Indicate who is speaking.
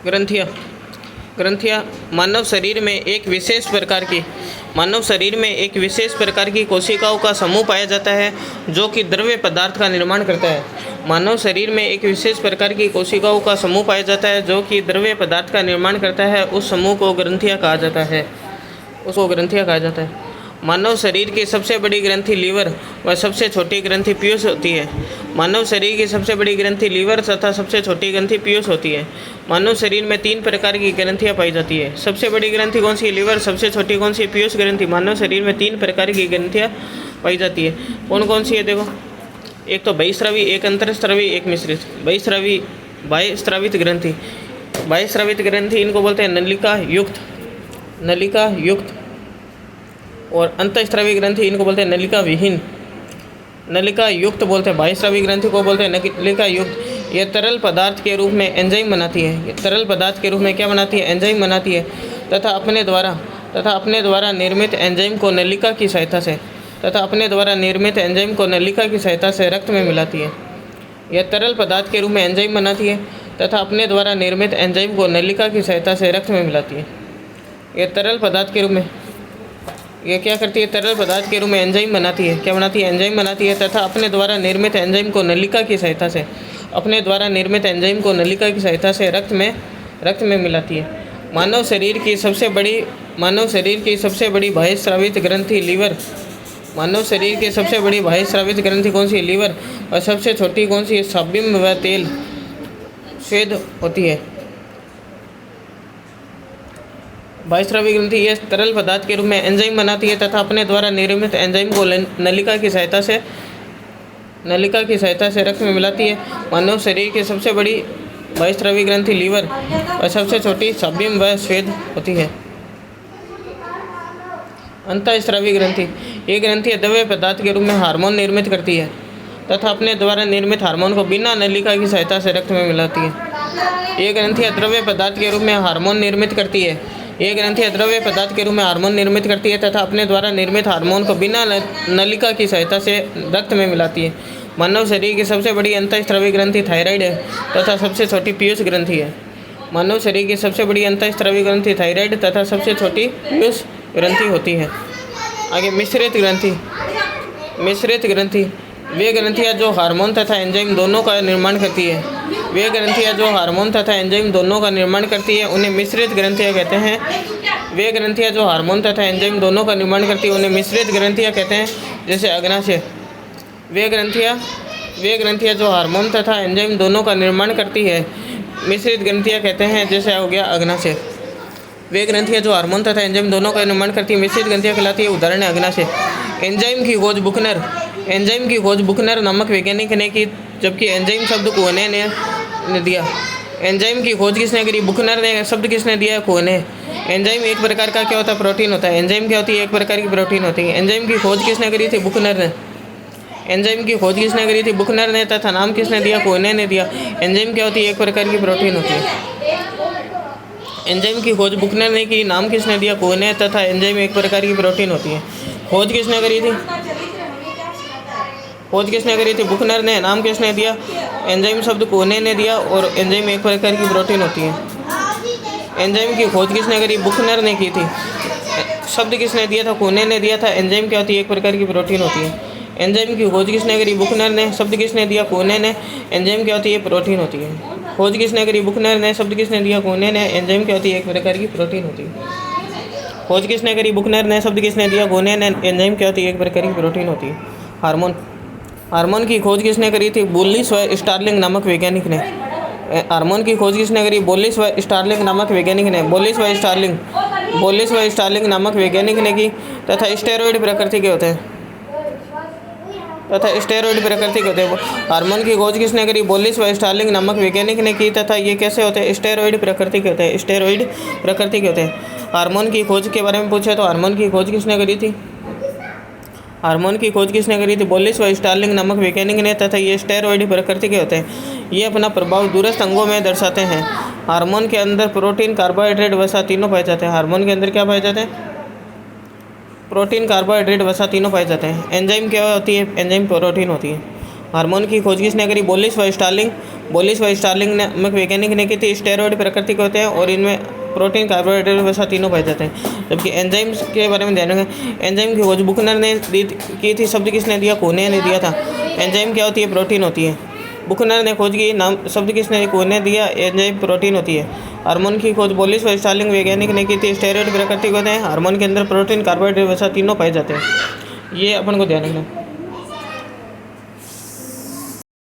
Speaker 1: ग्रंथियाँ ग्रंथियाँ मानव शरीर में एक विशेष प्रकार की कोशिकाओं का समूह पाया जाता है जो कि द्रव्य पदार्थ का निर्माण करता है। मानव शरीर में एक विशेष प्रकार की कोशिकाओं का समूह पाया जाता है जो कि द्रव्य पदार्थ का निर्माण करता है। उस समूह को ग्रंथियाँ कहा जाता है। मानव शरीर की सबसे बड़ी ग्रंथि लीवर व सबसे छोटी ग्रंथि पीयूष होती है। मानव शरीर की सबसे बड़ी ग्रंथि लीवर तथा सबसे छोटी ग्रंथि पीयूष होती है। मानव शरीर में 3 प्रकार की ग्रंथियाँ पाई जाती है। सबसे बड़ी ग्रंथि कौन सी है? लीवर। सबसे छोटी कौन सी है? पीयूष ग्रंथि। मानव शरीर में 3 प्रकार की ग्रंथियाँ पाई जाती है। कौन कौन सी है? देखो, एक तो बहिस्रावी, एक अंतरस्रावी, एक मिश्रित। बाह्यस्रावित ग्रंथि इनको बोलते हैं नलिका युक्त और अंतःस्रावी ग्रंथि इनको बोलते हैं नलिका विहीन। नलिका युक्त बोलते हैं, बाह्यस्रावी ग्रंथि को बोलते हैं नलिका युक्त। यह तरल पदार्थ के रूप में एंजाइम बनाती है। तरल पदार्थ के रूप में क्या बनाती है? एंजाइम बनाती है तथा अपने द्वारा निर्मित एंजाइम को नलिका की सहायता से रक्त में मिलाती है। यह तरल पदार्थ के रूप में एंजाइम बनाती है तथा अपने द्वारा निर्मित एंजाइम को नलिका की सहायता से रक्त में मिलाती है। यह तरल पदार्थ के रूप में क्या करती है? तरल पदार्थ के रूप में एंजाइम बनाती है। क्या बनाती है? एंजाइम बनाती है तथा अपने द्वारा निर्मित एंजाइम को नलिका की सहायता से रक्त में मिलाती है। मानव शरीर की सबसे बड़ी बाह्यस्रावित ग्रंथि लीवर। मानव शरीर की सबसे बड़ी बाह्यस्रावित ग्रंथि कौन सी है? लीवर। और सबसे छोटी कौन सी है? स्रावित व तेल स्वेद होती है। बाह्यस्रावी ग्रंथि यह तरल पदार्थ के रूप में एंजाइम बनाती है तथा अपने द्वारा निर्मित एंजाइम को नलिका की सहायता से रक्त में मिलाती है। मानव शरीर की सबसे बड़ी बाह्यस्रावी ग्रंथि लीवर और सबसे छोटी स्रावित व स्वेद होती है। अंतःस्रावी ग्रंथि ये ग्रंथि द्रव्य पदार्थ के रूप में हार्मोन निर्मित करती है तथा अपने द्वारा निर्मित हार्मोन को बिना नलिका की सहायता से रक्त में मिलाती है। ये ग्रंथियाँ द्रव्य पदार्थ के रूप में हार्मोन निर्मित करती है तथा अपने द्वारा निर्मित हार्मोन को बिना नलिका की सहायता से रक्त में मिलाती है। मानव शरीर की सबसे बड़ी अंतःस्रावी ग्रंथि थायराइड है तथा सबसे छोटी पीयूष ग्रंथि है। मानव शरीर की सबसे बड़ी अंतःस्रावी ग्रंथि थायराइड तथा सबसे छोटी पीयूष ग्रंथि होती है। आगे मिश्रित ग्रंथि वे ग्रंथियाँ जो हार्मोन तथा एंजाइम दोनों का निर्माण करती है उन्हें मिश्रित ग्रंथियाँ कहते हैं। वे ग्रंथियाँ जो हार्मोन तथा एंजाइम दोनों का निर्माण करती है उन्हें मिश्रित ग्रंथियाँ कहते हैं। जैसे अग्नाशय। वे ग्रंथियाँ जो हार्मोन तथा एंजाइम दोनों का निर्माण करती है मिश्रित ग्रंथियाँ कहते हैं। जैसे हो गया अग्नाशय। वे ग्रंथियाँ जो हार्मोन तथा एंजाइम दोनों का निर्माण करती है मिश्रित ग्रंथियाँ कहलाती है। उदाहरण है अग्नाशय। एंजाइम की खोज बुकनर नामक वैज्ञानिक ने की, जबकि एंजाइम शब्द कोहने ने दिया। एंजाइम की खोज किसने करी? बुकनर ने। शब्द किसने दिया? कोहने। एंजाइम एक प्रकार का क्या होता है? प्रोटीन होता है। एंजाइम क्या होती है? एक प्रकार की प्रोटीन होती है। एंजाइम की खोज किसने करी थी? बुकनर ने। तथा नाम किसने दिया? कोहने ने दिया। एंजाइम क्या होती है? एक प्रकार की प्रोटीन होती है। एंजाइम की खोज बुकनर ने की, नाम किसने दिया? कोहने। तथा एंजाइम एक प्रकार की प्रोटीन होती है। खोज किसने करी थी? बुकनर ने। नाम किसने दिया? एंजाइम शब्द कोहने ने दिया और एंजाइम एक प्रकार की प्रोटीन होती है। एंजाइम की खोज किसने करी? बुकनर ने की थी। शब्द किसने दिया था? कोहने ने दिया था। एंजाइम क्या होती है? एक प्रकार की प्रोटीन होती है। एंजाइम की खोज किसने करी? बुकनर ने। शब्द किसने दिया? कोहने ने। एंजाइम क्या होती है? प्रोटीन होती है। खोज किसने करी? बुकनर ने। शब्द किसने दिया? कोहने ने। एंजाइम क्या होती है? एक प्रकार की प्रोटीन होती है। खोज किसने करी? बुकनर ने। शब्द किसने दिया? कोहने ने। एंजाइम क्या होती है? एक प्रकार की प्रोटीन होती है। हार्मोन की खोज किसने करी थी? बोलिस व स्टार्लिंग नामक वैज्ञानिक ने। हार्मोन की खोज किसने करी? बोलिस व स्टार्लिंग नामक वैज्ञानिक ने की। तथा स्टेरॉइड प्रकृति के होते हैं। हार्मोन की खोज किसने करी? बोलिस व स्टार्लिंग नामक वैज्ञानिक ने की। तथा ये कैसे होते हैं? स्टेरॉइड प्रकृति के होते हैं। हार्मोन की खोज के बारे में पूछे तो हार्मोन की खोज किसने करी थी? बोलिस व स्टार्लिंग नामक वैज्ञानिक ने। तथा ये स्टेरॉइड प्रकृति के होते हैं। ये अपना प्रभाव दूरस्थ अंगों में दर्शाते हैं। हार्मोन के अंदर प्रोटीन, कार्बोहाइड्रेट, वसा तीनों पाए जाते हैं। हार्मोन के अंदर क्या पाए जाते हैं? प्रोटीन, कार्बोहाइड्रेट, वसा तीनों पाए जाते हैं। एंजाइम क्या होती है? एंजाइम प्रोटीन होती है। हार्मोन की खोज किसने करी? बोलिस व स्टार्लिंग। बोलिस व स्टार्लिंग नामक वैज्ञानिक ने की थी। स्टेरॉइड प्रकृति के होते हैं और इनमें प्रोटीन, कार्बोहाइड्रेट वसा तीनों पाए जाते हैं। जबकि एंजाइम्स के बारे में ध्यान रखें। एंजाइम की खोज बुकनर ने की थी। शब्द किसने दिया? कोहने ने दिया था। एंजाइम क्या होती है? प्रोटीन होती है। बुकनर ने खोज की, नाम शब्द किसने? कोहने दिया। एंजाइम प्रोटीन होती है। हार्मोन की खोज बोलिस व स्टार्लिंग वैज्ञानिक ने की थी। स्टेरॉइड प्रकृति के होते हैं। हार्मोन के अंदर प्रोटीन, कार्बोहाइड्रेट वसा तीनों पाए जाते हैं। ये अपन को ध्यान रखना है।